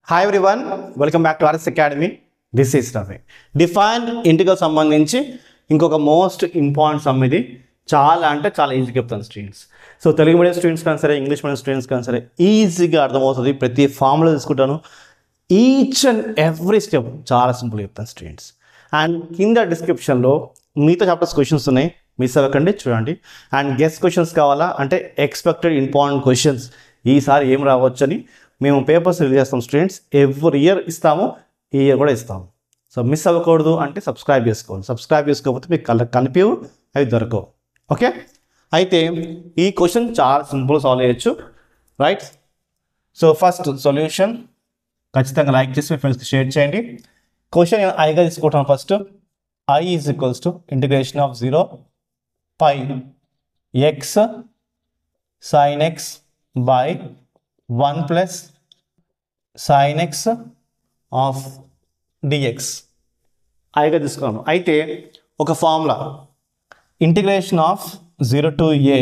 Hi everyone, welcome back to RS Academy. This is Ravi. Defined integral సంబంధించి ఇంకొక most important some ఇది చాలా ఈజీగా చెప్తాను students. So Telugu medium students కానీ సరే, ఇంగ్లీష్ మీడియం స్టూడెంట్స్ కానీ సరే ఈజీగా అర్థమవుతుంది. ప్రతి ఫార్ములా తీసుకుంటాను. ఈచ్ అండ్ ఎవ్రీ స్టెప్ చాలా సింపుల్గా చెప్తాను స్టూడెంట్స్. అండ్ కింద డిస్క్రిప్షన్లో మిగతా చాప్టర్స్ క్వశ్చన్స్ ఉన్నాయి, మిస్ అవ్వకండి, చూడండి. అండ్ గెస్ట్ క్వశ్చన్స్ కావాలా అంటే ఎక్స్పెక్టెడ్ ఇంపార్టెంట్ క్వశ్చన్స్ ఈసారి ఏం రావచ్చని మేము పేపర్స్ రిలీజ్ చేస్తాం స్టూడెంట్స్. ఎవ్రీ ఇయర్ ఇస్తాము, ఈ ఇయర్ కూడా ఇస్తాము. సో మిస్ అవ్వకూడదు అంటే సబ్స్క్రైబ్ చేసుకోవాలి. సబ్స్క్రైబ్ చేసుకోకపోతే మీకు కనిపించవు, అవి దొరకవు. ఓకే, అయితే ఈ క్వశ్చన్ చాలా సింపుల్ సాల్వ్ చేయొచ్చు, రైట్? సో ఫస్ట్ సొల్యూషన్ ఖచ్చితంగా లైక్ చేసి మీ ఫ్రెండ్స్కి షేర్ చేయండి. క్వశ్చన్ ఐగా తీసుకుంటాను. First I is equals to integration of 0 pi x sin x by 1 plus sin x of dx. ఐగా తీసుకున్నాను. అయితే ఒక formula integration of 0 to a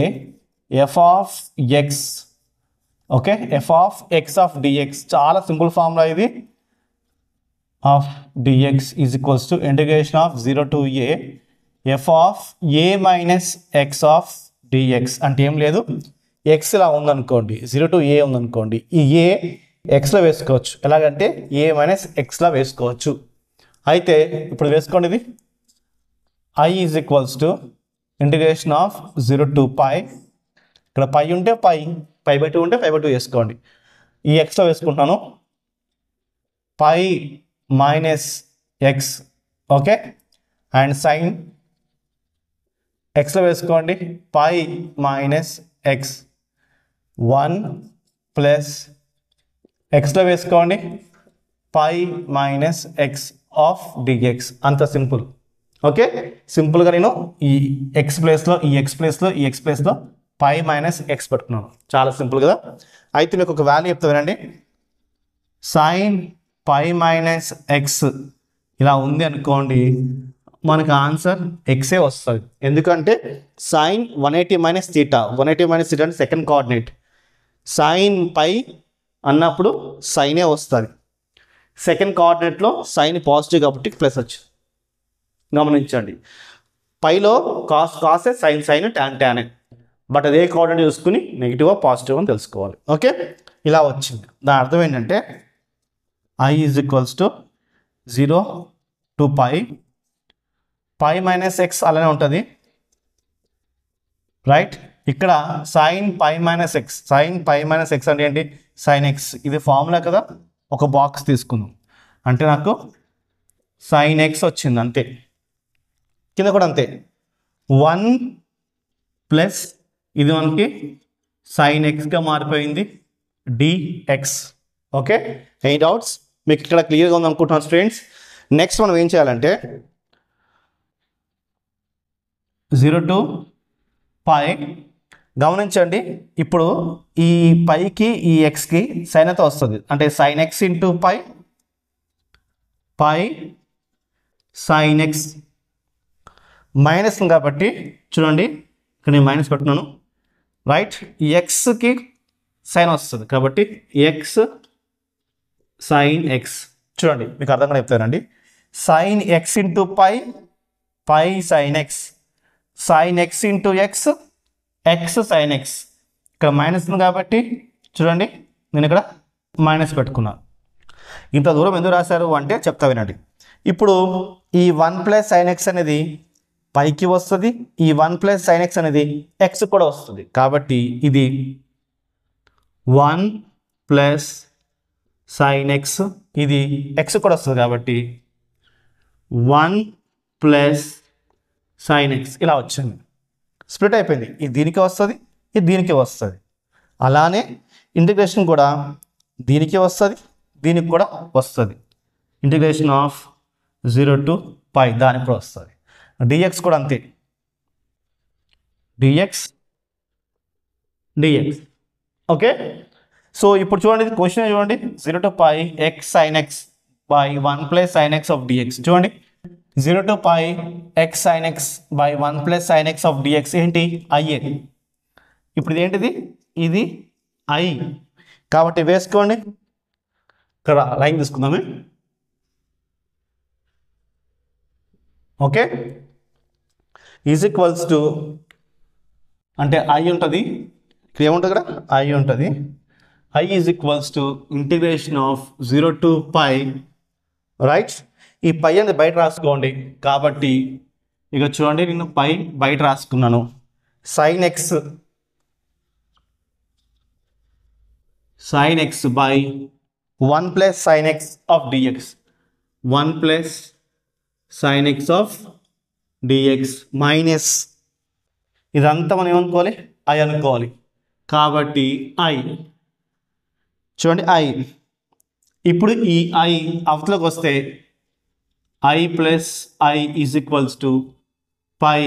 f of x, okay, f of x of dx చాలా simple formula ఇది. Of dx is equals to integration of 0 to a f of a minus x of dx. అంటే ఏం లేదు, x ఇలా ఉందనుకోండి, 0 to a ఉందనుకోండి, ఈ a xలో వేసుకోవచ్చు. ఎలాగంటే a మైనస్ xలా వేసుకోవచ్చు. అయితే ఇప్పుడు వేసుకోండి, ఇది I is equals to integration of 0 to pi, ఇక్కడ పై ఉంటే పై 2 ఉంటే 2 వేసుకోండి. ఈ xలో వేసుకుంటాను, pi minus x, okay, and sine ఎక్స్లో వేసుకోండి, పై మైనస్ ఎక్స్, 1 ప్లస్ ఎక్స్లో వేసుకోండి, pi minus x of dx. అంత సింపుల్. ఓకే, సింపుల్గా నేను ఈ ఎక్స్ ప్లేస్లో ఈ ఎక్స్ ప్లేస్లో పై మైనస్ ఎక్స్ పెట్టుకున్నాను. చాలా సింపుల్ కదా. అయితే మీకు ఒక వాల్యూ చెప్తా వినండి. సైన్ పై మైనస్ ఎక్స్ ఇలా ఉంది అనుకోండి, మనకు ఆన్సర్ ఎక్సే వస్తుంది. ఎందుకంటే sine 180 minus theta, 180 minus theta అంటే సెకండ్ కోఆర్డినేట్. సైన్ పై అన్నప్పుడు సైనే వస్తుంది. సెకండ్ కోఆర్డినేట్లో సైన్ పాజిటివ్ కాబట్టి ప్లస్ వచ్చి గమనించండి. పైలో కాసే సైన్ టానే, బట్ అదే కోఆర్డినేట్ చూసుకుని నెగిటివ్ పాజిటివ్ అని తెలుసుకోవాలి. ఓకే, ఇలా వచ్చింది. దాని అర్థం ఏంటంటే I is equals to 0 to pi minus x అలానే ఉంటుంది, రైట్? ఇక్కడ sin pi minus x అంటే ఏంటి? sin x. ఇది ఫార్ములా కదా, ఒక బాక్స్ తీసుకుందాం అంటే నాకు sin x వచ్చింది, అంతే. కింద కూడా అంతే, 1 ప్లస్ ఇది మనకి sin xగా మారిపోయింది dx. Okay, any doubts? మీకు ఇక్కడ క్లియర్గా ఉంది అనుకుంటున్నాను స్టూడెంట్స్. నెక్స్ట్ మనం ఏం చేయాలంటే 0 to pi గమనించండి. ఇప్పుడు ఈ పైకి ఈ ఎక్స్కి సైన్ అయితే వస్తుంది, అంటే sine x into pi sine x minus కాబట్టి చూడండి, ఇక్కడ నేను మైనస్ పెట్టున్నాను, రైట్? ఎక్స్కి సైన్ వస్తుంది కాబట్టి ఎక్స్ సైన్ ఎక్స్. చూడండి మీకు అర్థం కూడా చెప్తానండి. Sine x into pi sine x, sine x into x sine x. ఇక్కడ మైనస్ ఉంది కాబట్టి చూడండి, నేను ఇక్కడ మైనస్ పెట్టుకున్నాను. ఇంత దూరం ఎందుకు రాశారు అంటే చెప్తా వినండి. ఇప్పుడు ఈ 1 ప్లస్ సైన్ ఎక్స్ అనేది పైకి వస్తుంది, ఈ 1 ప్లస్ సైన్ ఎక్స్ అనేది ఎక్స్ కూడా వస్తుంది. కాబట్టి ఇది 1 ప్లస్ సైన్ ఎక్స్, ఇది ఎక్స్ కూడా వస్తుంది కాబట్టి 1 ప్లస్ సైన్ ఎక్స్ ఇలా వచ్చింది. స్ప్లిట్ అయిపోయింది, ఇది దీనికి వస్తుంది, ఇది దీనికి వస్తుంది. అలానే ఇంటిగ్రేషన్ కూడా దీనికి వస్తుంది, దీనికి కూడా వస్తుంది. ఇంటిగ్రేషన్ ఆఫ్ 0 to pi దానికి కూడా వస్తుంది. dx కూడా అంతే, dx. ఓకే, సో ఇప్పుడు చూడండి, క్వశ్చన్ చూడండి, 0 to pi x sin x by 1 plus sin x of dx. చూడండి, 0 to pi x sin x by 1 plus sin x of dx ఏంటి? i. ఇప్పుడు ఇది ఏంటిది? ఇది i కాబట్టి వేసుకోండి. ఇక్కడ లైన్ తీసుకుందామే. ఓకే, ఈజ్ ఈక్వల్స్ టు అంటే ఐ ఉంటుంది, ఇక్కడ ఏముంటుంది, ఇక్కడ ఐ ఉంటుంది. I is equals to integration of 0 to π, right. ఈ పై అనేది బయట రాసుకోండి కాబట్టి ఇక చూడండి, నేను పై బయట రాసుకున్నాను. Sine x by 1 plus sine x of dx, 1 plus sine x of dx minus ఇదంతా మనం ఏమనుకోవాలి, ఐ అనుకోవాలి. కాబట్టి ఐ చూడండి, ఐ. ఇప్పుడు ఈ ఐ అవతలకు వస్తే I plus I is equals to pi,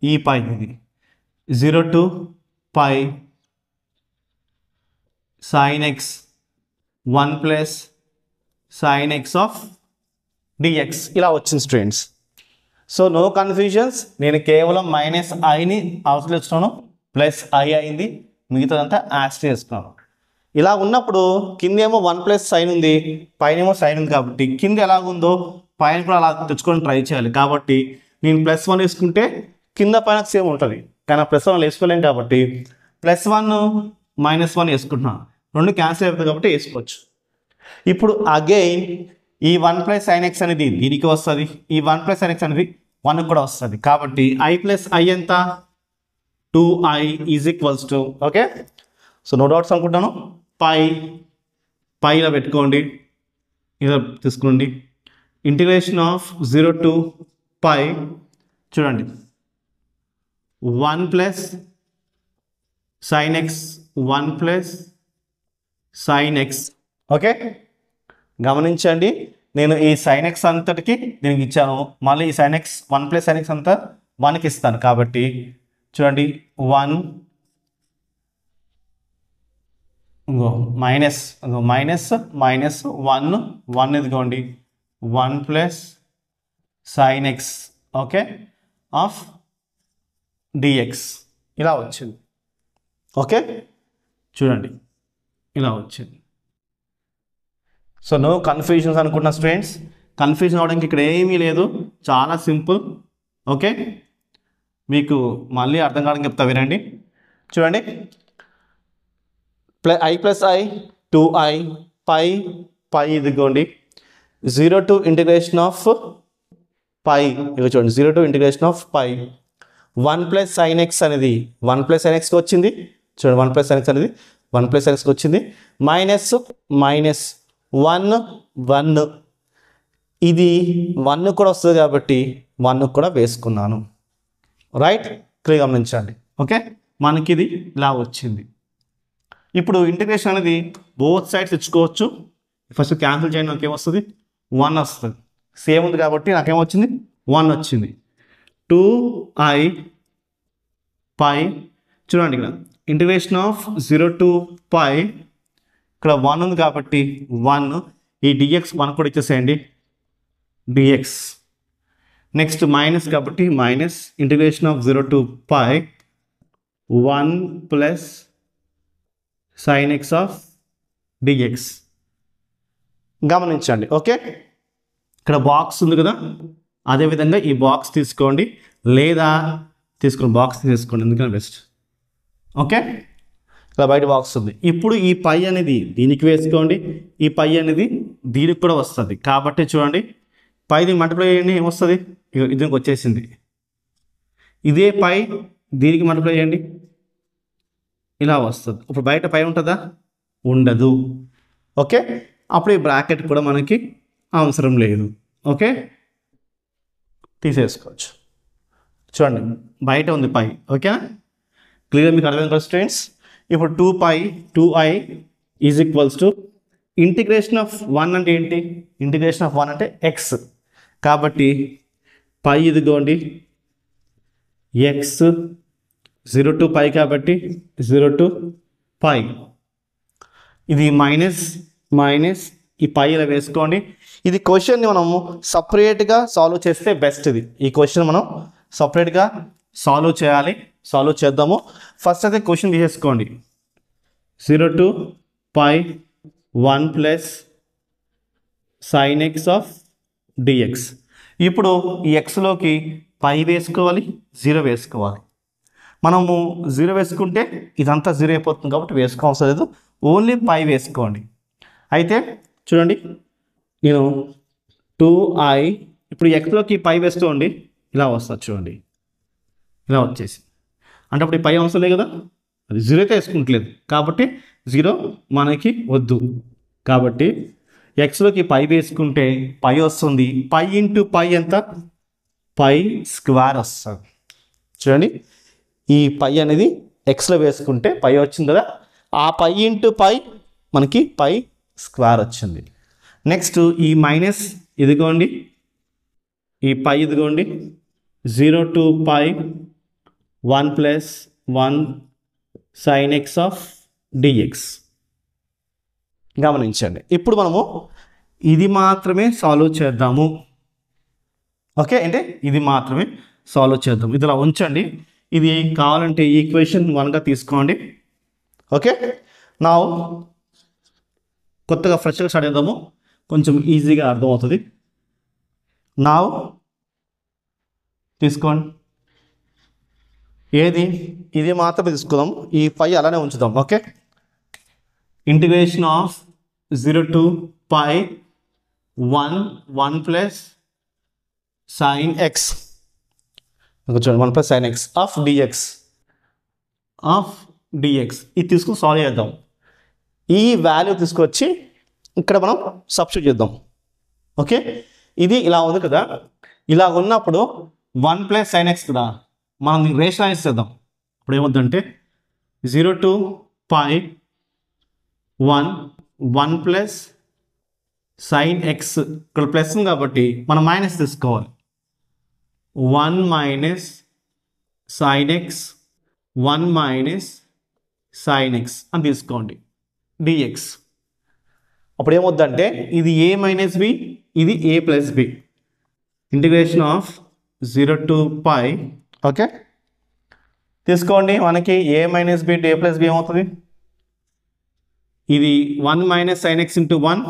ఈ పై ఇది 0 to π sine x 1 plus sine x of dx ఇలా వచ్చింది స్టూడెంట్స్. సో నో కన్ఫ్యూజన్స్, నేను కేవలం మైనస్ ఐని అవసరం ఇస్తున్నాను, ప్లస్ ఐ అయింది, మిగతాదంతా యాడ్ చేసుకున్నాను. ఇలా ఉన్నప్పుడు కిందేమో 1 ప్లస్ సైన్ ఉంది, పైన ఏమో సైన్ ఉంది. కాబట్టి కింద ఎలాగుందో పైన కూడా అలా తెచ్చుకొని ట్రై చేయాలి. కాబట్టి నేను +1 వేసుకుంటే కింద పైన సేమ్ ఉంటుంది, కానీ +1 వేసుకోలేం కాబట్టి +1 -1 వేసుకుంటున్నాను. రెండు క్యాన్సిల్ అవుతుంది కాబట్టి వేసుకోవచ్చు. ఇప్పుడు అగైన్ ఈ 1 ప్లస్ సైన్ ఎక్స్ అనేది దీనికి వస్తుంది, ఈ 1 ప్లస్ సైన్ ఎక్స్ అనేది 1 కూడా వస్తుంది. కాబట్టి ఐ ప్లస్ ఐ ఎంత, 2i is equals to, okay. So no doubts అనుకుంటాను. పైలో పెట్టుకోండి, ఇలా తీసుకోండి. ఇంటిగ్రేషన్ ఆఫ్ 0 to π చూడండి, 1 plus sine x, 1 plus sine x. Okay, గమనించండి, నేను ఈ సైన్ ఎక్స్ అంతటికి దీనికి ఇచ్చాను, మళ్ళీ ఈ sign x 1 plus sine X అంతా 1కి ఇస్తాను. కాబట్టి చూడండి 1 మైనస్ 1 ఇదిగోండి 1 plus sine x, okay, of dx ఇలా వచ్చింది. ఓకే, చూడండి ఇలా వచ్చింది. సో నో కన్ఫ్యూజన్స్ అనుకుంటున్నా స్టూడెంట్స్. కన్ఫ్యూజన్ అవడానికి ఇక్కడ ఏమీ లేదు, చాలా సింపుల్. ఓకే, మీకు మళ్ళీ అర్థం కావడానికి చెప్తా వినండి. చూడండి, ఐ ప్లస్ ఐ 2i పై ఇదిగోండి 0 to ఇంటిగ్రేషన్ ఆఫ్ పై, ఇక చూడండి 0 to integration of pi 1 plus sine x అనేది 1 ప్లస్ సైన్ ఎక్స్కి వచ్చింది. చూడండి 1 ప్లస్ సైన్ ఎక్స్ అనేది 1 ప్లస్ సైన్ ఎక్స్కి వచ్చింది. మైనస్ 1 ఇది 1 కూడా వస్తుంది కాబట్టి 1 కూడా వేసుకున్నాను. రైట్, క్లియర్ గమనించండి. ఓకే, మనకి ఇది ఇలా వచ్చింది. ఇప్పుడు ఇంటిగ్రేషన్ అనేది బోత్ సైడ్స్ ఇచ్చుకోవచ్చు. ఫస్ట్ క్యాన్సిల్ చేయండి, నాకు ఏమొస్తుంది 1 వస్తుంది. సేమ్ ఉంది కాబట్టి నాకేమొచ్చింది 1 వచ్చింది. 2i పై చూడండి, ఇక్కడ ఇంటిగ్రేషన్ ఆఫ్ 0 to π, ఇక్కడ 1 ఉంది కాబట్టి 1, ఈ dx 1 కూడా ఇచ్చేసేయండి dx. నెక్స్ట్ మైనస్ కాబట్టి minus integration of 0 to π 1 plus sine x of dx. గమనించండి. ఓకే, ఇక్కడ బాక్స్ ఉంది కదా, అదేవిధంగా ఈ బాక్స్ తీసుకోండి, లేదా తీసుకుని బాక్స్ తీసుకోండి, ఎందుకంటే బెస్ట్. ఓకే, ఇలా బయట బాక్స్ ఉంది. ఇప్పుడు ఈ పై అనేది దీనికి వేసుకోండి, ఈ పై అనేది దీనికి కూడా వస్తుంది. కాబట్టి చూడండి, పైది మల్టిప్లై చేయండి, ఏమొస్తుంది, దీనికి వచ్చేసింది. ఇదే పై దీనికి మల్టిప్లై చేయండి, ఇలా వస్తుంది. ఇప్పుడు బయట పై ఉంటుందా, ఉండదు. ఓకే, అప్పుడు ఈ బ్రాకెట్ కూడా మనకి అవసరం లేదు. ఓకే, తీసేసుకోవచ్చు. చూడండి బయట ఉంది పై. ఓకేనా, క్లియర్ మీకు అర్థమైంది కదా స్టూడెంట్స్. ఇప్పుడు 2i is equals to integration of 1 అంటే ఏంటి, ఇంటిగ్రేషన్ ఆఫ్ 1 అంటే ఎక్స్. కాబట్టి పై ఇదిగోండి ఎక్స్ 0 to π కాబట్టి 0 to π, ఇది మైనస్ ఈ పై ఇలా వేసుకోండి. ఇది క్వశ్చన్ని మనము సపరేట్గా సాల్వ్ చేస్తే బెస్ట్. ఈ క్వశ్చన్ మనం సపరేట్గా సాల్వ్ చేద్దాము. ఫస్ట్ అయితే క్వశ్చన్ తీసేసుకోండి. 0 to π 1 plus sin x of dx. ఇప్పుడు ఈ ఎక్స్లోకి పై వేసుకోవాలి, 0 వేసుకోవాలి. మనము 0 వేసుకుంటే ఇదంతా 0 అయిపోతుంది కాబట్టి వేసుకోవాల్సిన లేదు, ఓన్లీ పై వేసుకోండి. అయితే చూడండి, నేను 2i ఇప్పుడు ఎక్స్లోకి పై వేసుకోండి, ఇలా వస్తుంది చూడండి, ఇలా వచ్చేసి అంటే అప్పుడు ఈ పై అవసరం లేదు కదా, అది 0 అయితే వేసుకుంటలేదు కాబట్టి 0 మనకి వద్దు. కాబట్టి ఎక్స్లోకి పై వేసుకుంటే పై వస్తుంది, పై ఇంటూ పై ఎంత, పై స్క్వేర్ వస్తుంది. చూడండి, ఈ పై అనేది ఎక్స్లో వేసుకుంటే పై వచ్చింది కదా, ఆ పై ఇంటూ పై మనకి పై స్క్వేర్ వచ్చింది. నెక్స్ట్ ఈ మైనస్ ఇదిగోండి, ఈ పై ఇదిగోండి, 0 to pi 1 + 1 sin x of dx. గమనించండి, ఇప్పుడు మనము ఇది మాత్రమే సాల్వ్ చేద్దాము. ఓకే, అంటే ఇది మాత్రమే సాల్వ్ చేద్దాం. ఇది ఇలా ఉంచండి, ఇది కావాలంటే ఈక్వేషన్ 1గా తీసుకోండి. ఓకే, నా కొత్తగా ఫ్రెష్గా స్టార్ట్ చేద్దాము, కొంచెం ఈజీగా అర్థమవుతుంది. నా తీసుకోండి, ఏది ఇది మాత్రమే తీసుకుందాం, ఈ పై అలానే ఉంచుదాం. Okay, integration of 0 to pi 1 + sin x, చూడండి 1 + sin x ఆఫ్ dx ఇది తీసుకుని సాల్వ్ చేద్దాం. ఈ వాల్యూ తీసుకొచ్చి ఇక్కడ మనం సబ్స్టిట్యూట్ చేద్దాం. ఓకే, ఇది ఇలా ఉంది కదా, ఇలా ఉన్నప్పుడు 1 + sin x కదా, మనం రేషనలైజ్ చేద్దాం. ఇప్పుడు ఏమవుతుందంటే 0 to పై 1 + sin x, ఇక్కడ ప్లస్ ఉంది కాబట్టి మనం మైనస్ తీసుకోవాలి. 1 - sin x 1 - sin x అని తీసుకోండి dx. అప్పుడు ఏమవుతుందంటే ఇది a - b, ఇది a + b. Integration of 0 to pi, okay తీసుకోండి, మనకి a - b a + b ఏమవుతుంది, ఇది 1 - sin x into 1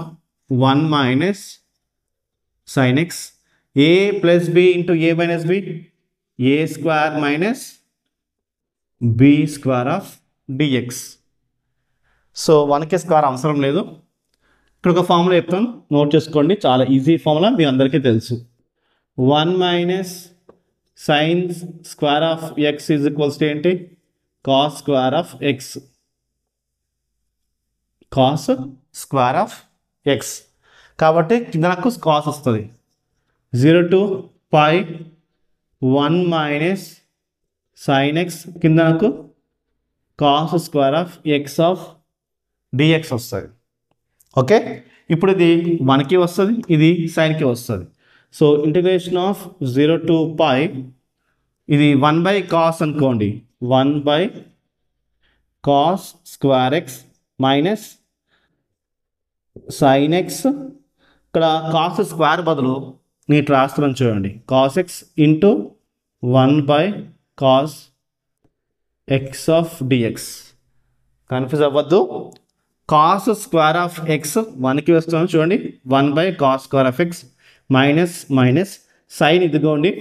- sin x, a + b into a - b, a square - b square of dx. So 1కి square అవసరం లేదు. ఇక్కడ ఒక ఫార్ములా చెప్తాను, నోట్ చేసుకోండి, చాలా ఈజీ ఫార్ములా, మీ అందరికీ తెలుసు. 1 - sin square of x is equals to ఏంటి, cos square of x, cos square of x. కాబట్టి కింద నాకు కాస్ వస్తుంది. 0 to పై 1 - sin x, కింద నాకు cos square of x of dx వస్తుంది. ఓకే, ఇప్పుడు ఇది 1కి వస్తుంది, ఇది సైన్కి వస్తుంది. సో ఇంటిగ్రేషన్ ఆఫ్ 0 to పై, ఇది 1/cos అనుకోండి, 1/cos square x minus sin x, ఇక్కడ కాస్ స్క్వేర్ బదులు నేను రాస్తున్నాను చూడండి, cos x into 1/cos x of dx. Confuse అవ్వద్దు, cos square of x 1కి వస్తున్నాను చూడండి, 1/cos square of x minus sin ఇదిగోండి.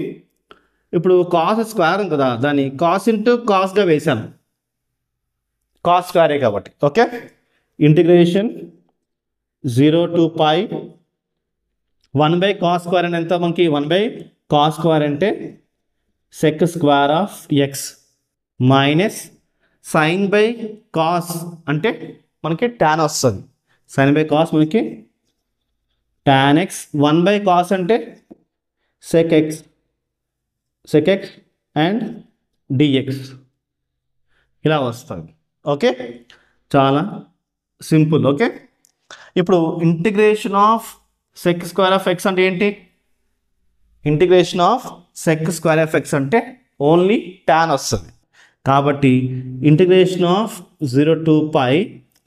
ఇప్పుడు cos స్క్వేర్ ఉంది కదా, దాన్ని cos ఇంటూ కాస్గా వేసాను, cos స్క్వేరే కాబట్టి. Okay, integration 0 to pi 1/cos square అని ఎంత మనకి, 1/cos స్క్వేర్ అంటే sec square of x minus sin/cos అంటే మనకి tan వస్తుంది, sin/cos మనకి tan x, 1/cos అంటే sec x అండ్ dx ఇలా వస్తుంది. ఓకే, చాలా సింపుల్. ఓకే, ఇప్పుడు integration of sec square of x అంటే ఏంటి, integration of sec square of x అంటే ఓన్లీ tan వస్తుంది. కాబట్టి integration of 0 to pi,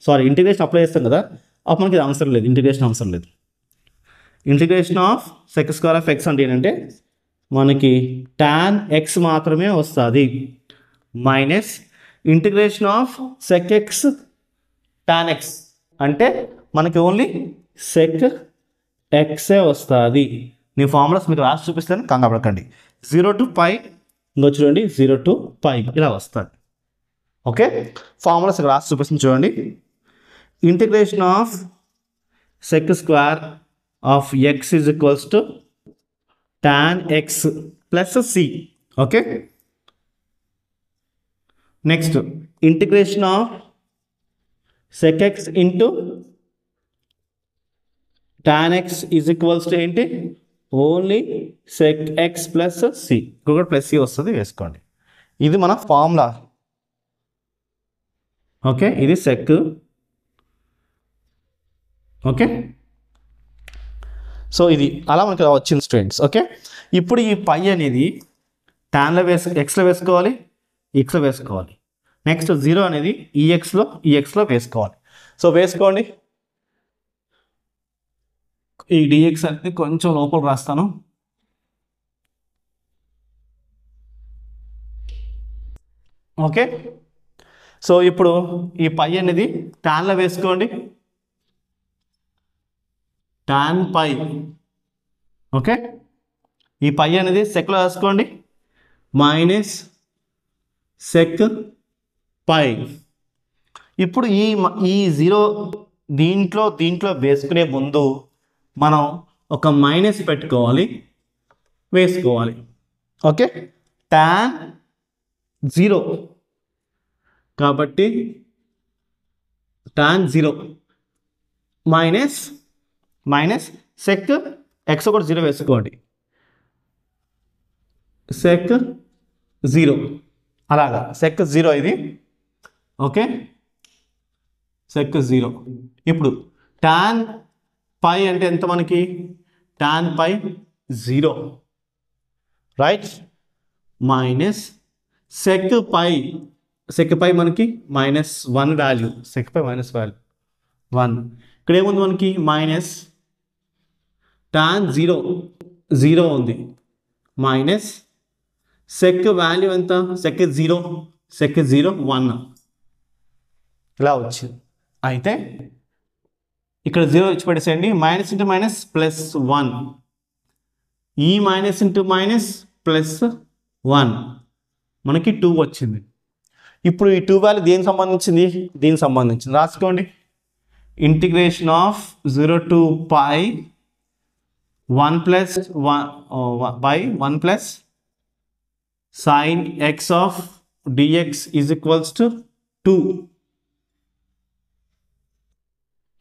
sorry integration apply చేస్తాం కదా, అప్పుడు మనకి అవసరం లేదు, ఇంటిగ్రేషన్ అవసరం లేదు. Integration of sec square of x అంటే ఏంటంటే మనకి tan x మాత్రమే వస్తుంది, minus integration of sec x tan x అంటే మనకి ఓన్లీ sec ఎక్సే వస్తుంది. నేను ఫార్ములాస్ మీకు రాసి చూపిస్తాను, కంగారు పడకండి. 0 to π ఇంకో చూడండి 0 to π ఇలా వస్తుంది. ఓకే, ఫార్ములాస్ రాసి చూపిస్తాను చూడండి. Integration of sec square of x is equals to tan x plus c. Okay, next integration of sec x into tan x is equals to ఏంటి, only sec x plus c. ఇంకొకటి plus c వస్తుంది, వేసుకోండి. ఇది మన formula. Okay, ఇది sec. Okay, so ఇది అలా మనకి వచ్చింది స్టూడెంట్స్. ఓకే, ఇప్పుడు ఈ పై అనేది టాన్లో ఎక్స్లో వేసుకోవాలి, ఎక్స్లో వేసుకోవాలి. నెక్స్ట్ 0 అనేది ఈ ఎక్స్లో వేసుకోవాలి. సో వేసుకోండి. ఈ డిఎక్స్ అనేది కొంచెం లోపల రాస్తాను. ఓకే, సో ఇప్పుడు ఈ పై అనేది టాన్లో వేసుకోండి, tan పై. ఓకే, ఈ పై అనేది సెక్లో వేసుకోండి, మైనస్ సెక్ పై. ఇప్పుడు ఈ 0 దీంట్లో వేసుకునే ముందు మనం ఒక మైనస్ పెట్టుకోవాలి, వేసుకోవాలి. ఓకే, tan 0 కాబట్టి tan 0 మైనస్ సెక్ ఎక్స్ ఒకటి 0 వేసుకోండి, సెక్ 0 అలాగా సెక్ 0 ఇది. Okay, sec 0. ఇప్పుడు tan పై అంటే ఎంత మనకి, tan pi 0 right, minus sec pi మనకి -1 వాల్యూ, సెక్ పై -1. ఇక్కడ ఏముంది మనకి మైనస్ tan 0 ఉంది, మైనస్ సెక్ వాల్యూ ఎంత, సెక్ 0 1 ఇలా వచ్చింది. అయితే ఇక్కడ 0 ఇచ్చి పెట్టేసేయండి, మైనస్ ఇంటూ మైనస్ ప్లస్ 1, ఈ మైనస్ ఇంటూ మైనస్ ప్లస్ 1 మనకి 2 వచ్చింది. ఇప్పుడు ఈ 2 వాల్యూ దేనికి సంబంధించింది, దీనికి సంబంధించింది. రాసుకోండి, integration of 0 to π 1 plus sin x of dx is equals to 2.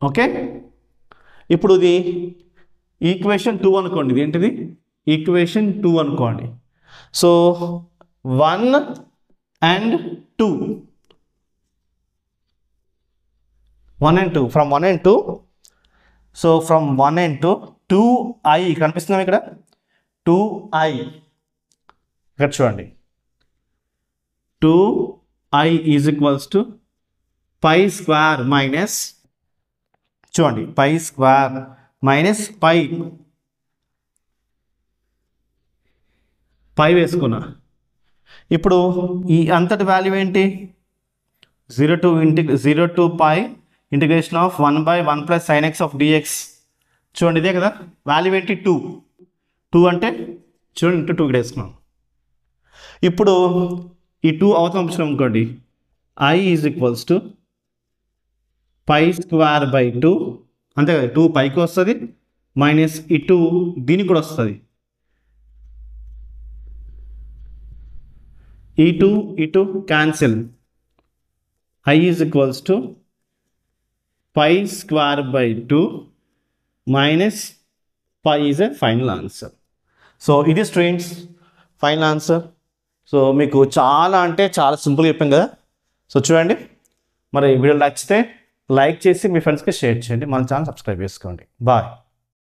Okay, ఇప్పుడు ఇది ఈక్వేషన్ 2 అనుకోండి. ఇది ఏంటిది, ఈక్వేషన్ 2 అనుకోండి. So 1 and 2 from 1 and 2. So from 1 and 2 2i కనిపిస్తున్నాం ఇక్కడ, 2i ఇక్కడ చూడండి, 2i is equals to pi square minus, చూడండి పై స్క్వేర్ మైనస్ పై వేసుకున్నా. ఇప్పుడు ఈ అంతటి వాల్యూ ఏంటి, 0 to π integration of 1/1 plus sin x of dx. చూడండి ఇదే కదా వాల్యూ ఏంటి, 2 అంటే చూడండి ఇంటూ 2 ఇక్కడ వేసుకున్నాం. ఇప్పుడు ఈ 2 అవతల పంపించినాం అనుకోండి, i is equals to pi square by 2, అంతే కదా, 2 పైకి వస్తుంది, మైనస్ ఈ 2 దీనికి కూడా వస్తుంది, ఈ 2 cancel, i is equals to pi square by 2 minus pi is a final answer. So ఇది స్టూడెంట్స్ ఫైనల్ ఆన్సర్. సో మీకు చాలా అంటే చాలా సింపుల్గా చెప్పాం కదా. సో చూడండి, మరి వీడియో నచ్చితే లైక్ చేసి మీ ఫ్రెండ్స్కి షేర్ చేయండి, మన ఛానల్ సబ్స్క్రైబ్ చేసుకోండి. బాయ్.